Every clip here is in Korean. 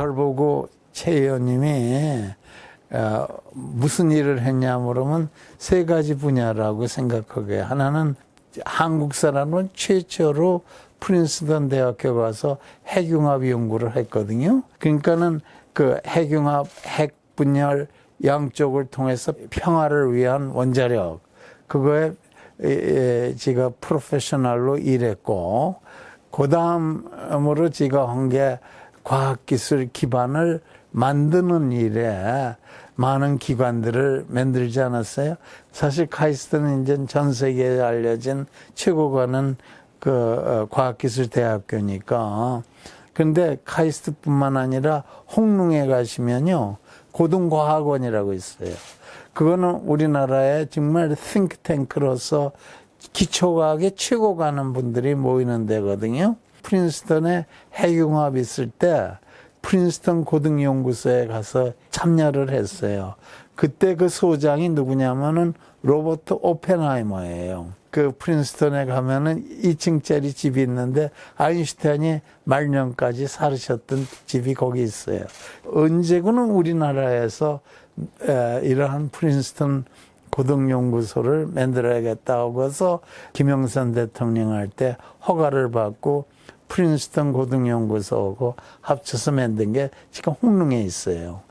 저를 보고 최 의원님이 무슨 일을 했냐 물으면 세 가지 분야라고 생각하게. 하나는 한국 사람은 최초로 프린스턴 대학교 가서 핵융합 연구를 했거든요. 그러니까는 그 핵융합, 핵분열 양쪽을 통해서 평화를 위한 원자력, 그거에 제가 프로페셔널로 일했고, 그 다음으로 제가 한 게 과학기술 기반을 만드는 일에 많은 기관들을 만들지 않았어요. 사실 카이스트는 이제 전 세계에 알려진 최고 가는 그 과학기술 대학교니까. 근데 카이스트뿐만 아니라 홍릉에 가시면요, 고등과학원이라고 있어요. 그거는 우리나라의 정말 싱크탱크로서 기초과학의 최고 가는 분들이 모이는 데거든요. 프린스턴에 핵융합 있을 때 프린스턴 고등연구소에 가서 참여를 했어요. 그때 그 소장이 누구냐면은 로버트 오펜하이머예요. 그 프린스턴에 가면은 2층짜리 집이 있는데 아인슈타인이 말년까지 살으셨던 집이 거기 있어요. 언제고는 우리나라에서 이러한 프린스턴 고등연구소를 만들어야겠다고 해서 김영삼 대통령 할 때 허가를 받고 프린스턴 고등연구소하고 합쳐서 만든 게 지금 홍릉에 있어요.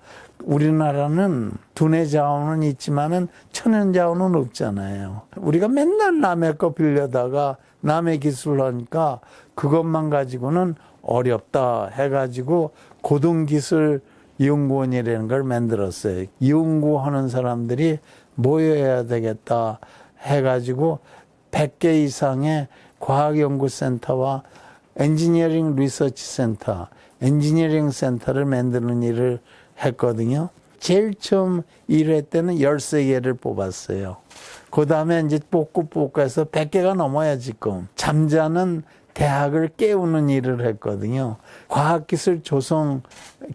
우리나라는 두뇌 자원은 있지만은 천연 자원은 없잖아요. 우리가 맨날 남의 거 빌려다가 남의 기술을 하니까 그것만 가지고는 어렵다 해가지고 고등기술 연구원이라는 걸 만들었어요. 연구하는 사람들이 모여야 되겠다 해가지고 100개 이상의 과학연구센터와 엔지니어링 리서치 센터, 엔지니어링 센터를 만드는 일을 했거든요. 제일 처음 1회 때는 13개를 뽑았어요. 그 다음에 이제 뽑고 해서 100개가 넘어야 지금. 잠자는 대학을 깨우는 일을 했거든요. 과학기술 조성,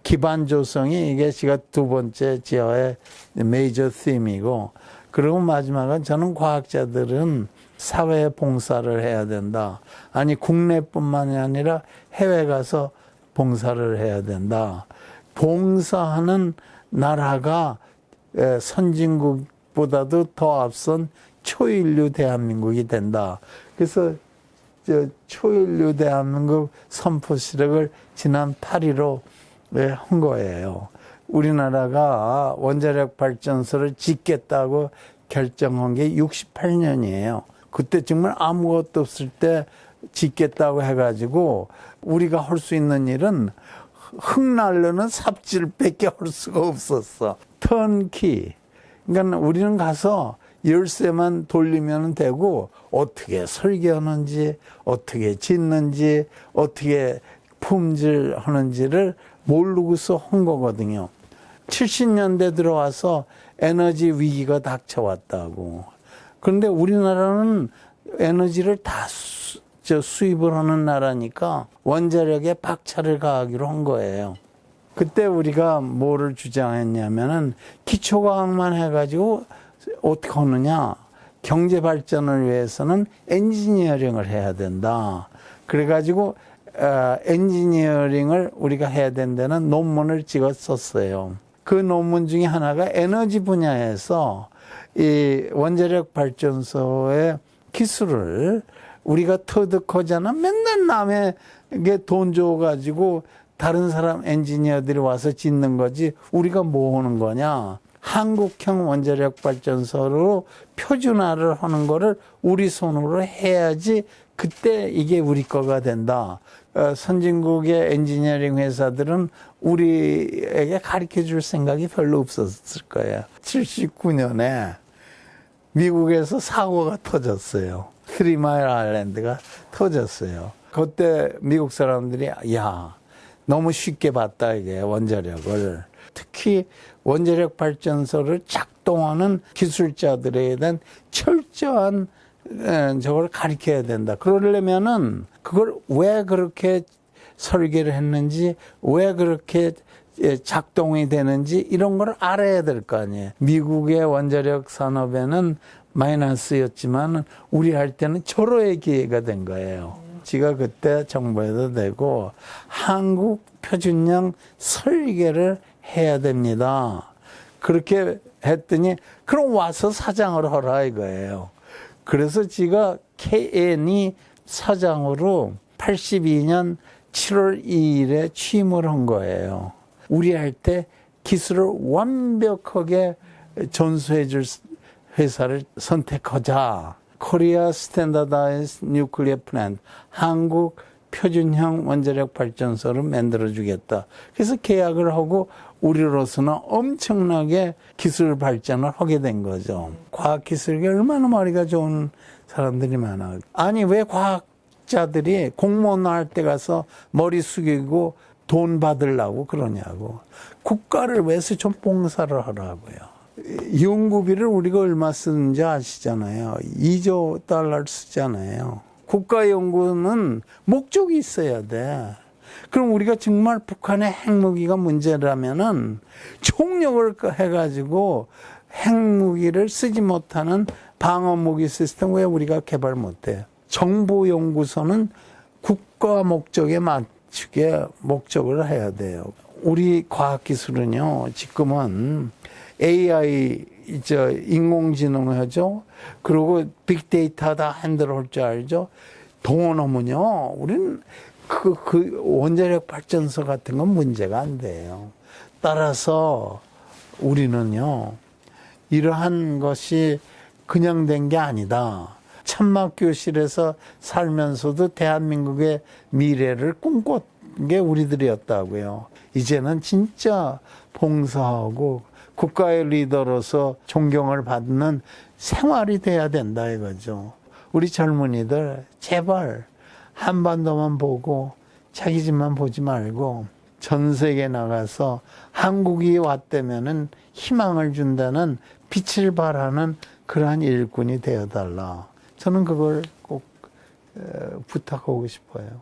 기반 조성이 이게 제가 두 번째 지어의 메이저 팀이고, 그리고 마지막은 저는 과학자들은 사회에 봉사를 해야 된다. 아니, 국내뿐만이 아니라 해외 가서 봉사를 해야 된다. 봉사하는 나라가 선진국보다도 더 앞선 초인류 대한민국이 된다. 그래서 초인류 대한민국 선포시력을 지난 8.15로 한 거예요. 우리나라가 원자력 발전소를 짓겠다고 결정한 게 68년이에요. 그때 정말 아무것도 없을 때 짓겠다고 해가지고 우리가 할 수 있는 일은 흙날르는 삽질밖에 할 수가 없었어. 턴키. 그러니까 우리는 가서 열쇠만 돌리면 되고 어떻게 설계하는지, 어떻게 짓는지, 어떻게 품질하는지를 모르고서 한 거거든요. 70년대 들어와서 에너지 위기가 닥쳐왔다고. 그런데 우리나라는 에너지를 다 수입을 하는 나라니까 원자력에 박차를 가하기로 한 거예요. 그때 우리가 뭐를 주장했냐면은 기초과학만 해가지고 어떻게 하느냐. 경제 발전을 위해서는 엔지니어링을 해야 된다. 그래가지고 엔지니어링을 우리가 해야 된다는 논문을 찍어 썼어요. 그 논문 중에 하나가 에너지 분야에서 이 원자력 발전소의 기술을 우리가 터득하잖아. 맨날 남에게 돈 줘가지고 다른 사람 엔지니어들이 와서 짓는 거지 우리가 뭐 하는 거냐. 한국형 원자력 발전소로 표준화를 하는 거를 우리 손으로 해야지 그때 이게 우리 거가 된다. 선진국의 엔지니어링 회사들은 우리에게 가르쳐 줄 생각이 별로 없었을 거예요. 79년에 미국에서 사고가 터졌어요. 3마일 아일랜드가 터졌어요. 그때 미국 사람들이 야, 너무 쉽게 봤다 이게 원자력을. 특히 원자력 발전소를 작동하는 기술자들에 대한 철저한 저걸 가르쳐야 된다. 그러려면은 그걸 왜 그렇게 설계를 했는지, 왜 그렇게 작동이 되는지 이런 걸 알아야 될 거 아니에요. 미국의 원자력 산업에는 마이너스였지만 우리 할 때는 절호의 기회가 된 거예요. 지가 그때 정부에도 되고 한국 표준형 설계를 해야 됩니다. 그렇게 했더니 그럼 와서 사장을 하라 이거예요. 그래서 지가 KN이 사장으로 82년 7월 2일에 취임을 한 거예요. 우리 할 때 기술을 완벽하게 전수해 줄 회사를 선택하자. 코리아 스탠다다이즈 뉴클리어 플랜트, 한국 표준형 원자력 발전소를 만들어 주겠다. 그래서 계약을 하고 우리로서는 엄청나게 기술 발전을 하게 된 거죠. 과학기술이 얼마나 머리가 좋은 사람들이 많아. 아니 왜 과학자들이 공무원 할 때 가서 머리 숙이고 돈 받으려고 그러냐고. 국가를 위해서 좀 봉사를 하라고요. 연구비를 우리가 얼마 쓰는지 아시잖아요. 2조 달러를 쓰잖아요. 국가연구는 목적이 있어야 돼. 그럼 우리가 정말 북한의 핵무기가 문제라면은 총력을 해가지고 핵무기를 쓰지 못하는 방어무기 시스템 왜 우리가 개발 못해요? 정보연구소는 국가 목적에 맞추게 목적을 해야 돼요. 우리 과학기술은요, 지금은 AI, 인공지능하죠. 그리고 빅데이터 다 핸들할 줄 알죠. 동원하면요, 우리는 그 원자력 발전소 같은 건 문제가 안 돼요. 따라서 우리는요, 이러한 것이 그냥 된 게 아니다. 천막교실에서 살면서도 대한민국의 미래를 꿈꿨던 게 우리들이었다고요. 이제는 진짜 봉사하고 국가의 리더로서 존경을 받는 생활이 돼야 된다 이거죠. 우리 젊은이들 제발 한반도만 보고 자기 집만 보지 말고 전 세계에 나가서 한국이 왔다면은 희망을 준다는 빛을 발하는 그러한 일꾼이 되어달라. 저는 그걸 꼭 부탁하고 싶어요.